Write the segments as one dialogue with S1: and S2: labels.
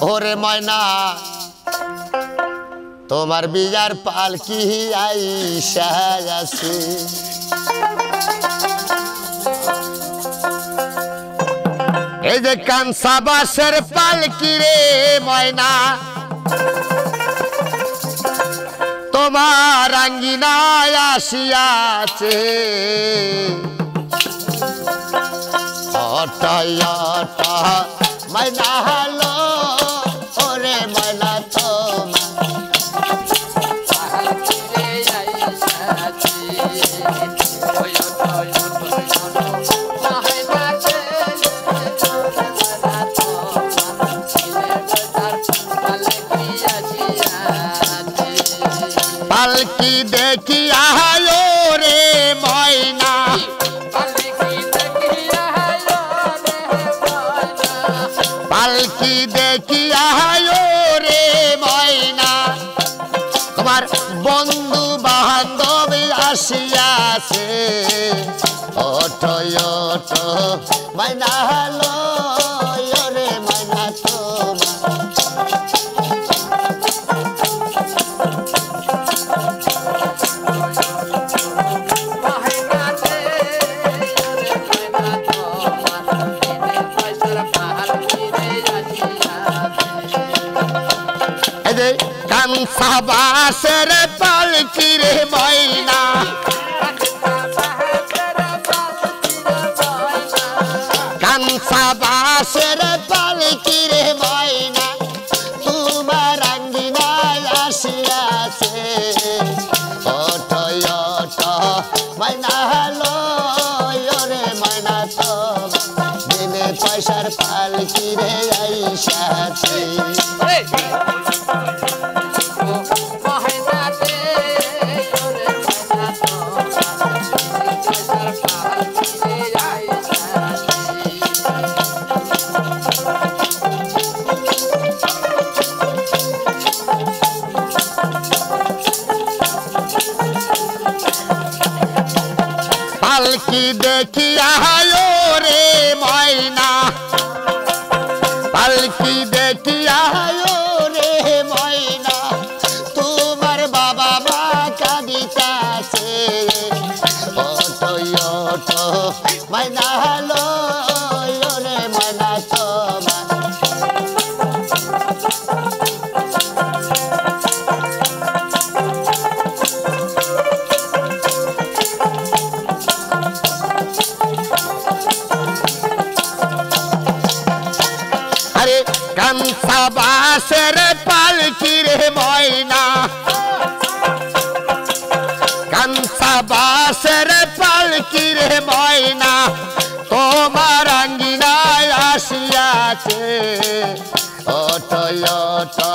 S1: ওরে ময়না তোমার বিয়ার পালকি আইসা গেছে এই যে কানসা বাসের পালকি রে ময়না তোমার আঙ্গিনায় আসিয়াছে অটাই অটা ময়না হলো ওরে ময়না পালকি দেখি আলো রে ময়না পালকি দেখি আলো রে ময়না তোমার বন্ধু বান্ধব আসিয়াছে ওঠো ওঠো ময়না হলো রে ময়না কানসা বাসের পালকি রে ময়না কানসা বাসের পালকি রে ময়না তোমার আঙ্গিনায় আসিয়াছে ওঠো ওঠো ময়না হলো রে ময়না দিনে পয়সার পালকি রে আইসাছে পালকি দেখি আলো রে ময়না পালকি দেখি আলো রে ময়না তোমার বাবা মা কাঁদিতাছে ওঠো ওঠো ময়না হলো রে ময়না কানসা বাসের পালকি রে ময়না কানসা বাসের পালকি রে ময়না তোমার আঙ্গিনায় আসিয়াছে ওঠো ওঠো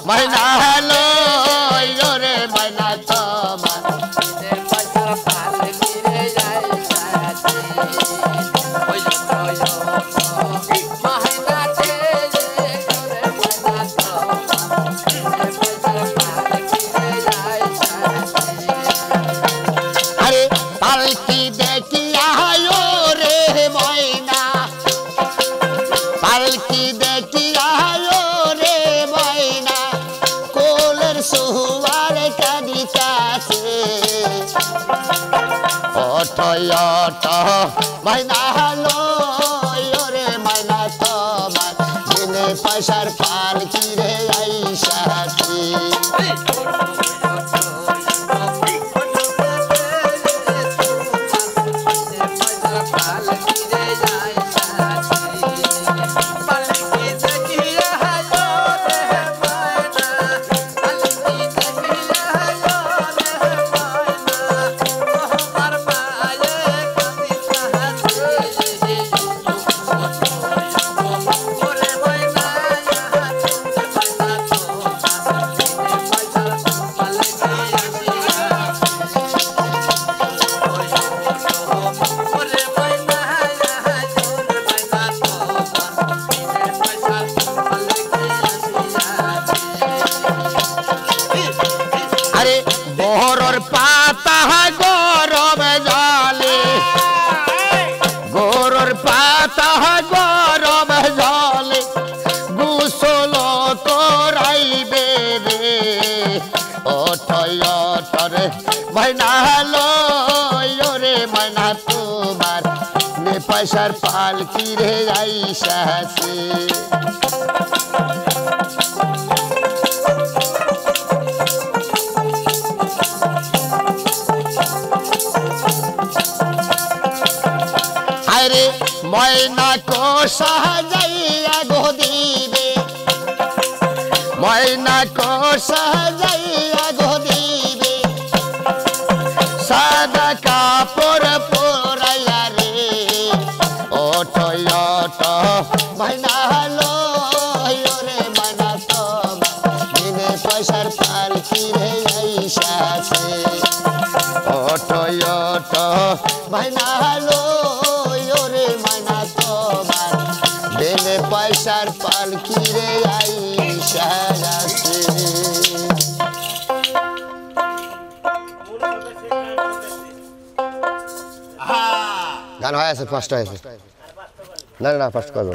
S1: ময়না হলো রে ময়না তোমার পালকি দেখি আলো রে ময়না পালকি দেখি আলো রে ময়না কোলের সুয়ার কাঁদিতাছে ওঠো ওঠো ময়না হলো রে ময়না তোমার দিনে পয়সার পালকি রে আইসাছে পয়সার পালকি রে আইসাছে আরে ময়না কো সাজাইয়া গো দিবে ময়না কো সাজাইয়া গো দিবে সাদা কাপড় পরাইয়া রে ওঠো ওঠো ময়না হলো রে ময়না তো বিনে পয়সার পালকি রে আইসাছে ওঠো ওঠো ময়না হলো রে ময়না তো বিনে পয়সার পালকি রে আইসাছে গান হয়ে আছে ফার্স্ট হয়েছে না না ফার্স্ট করবো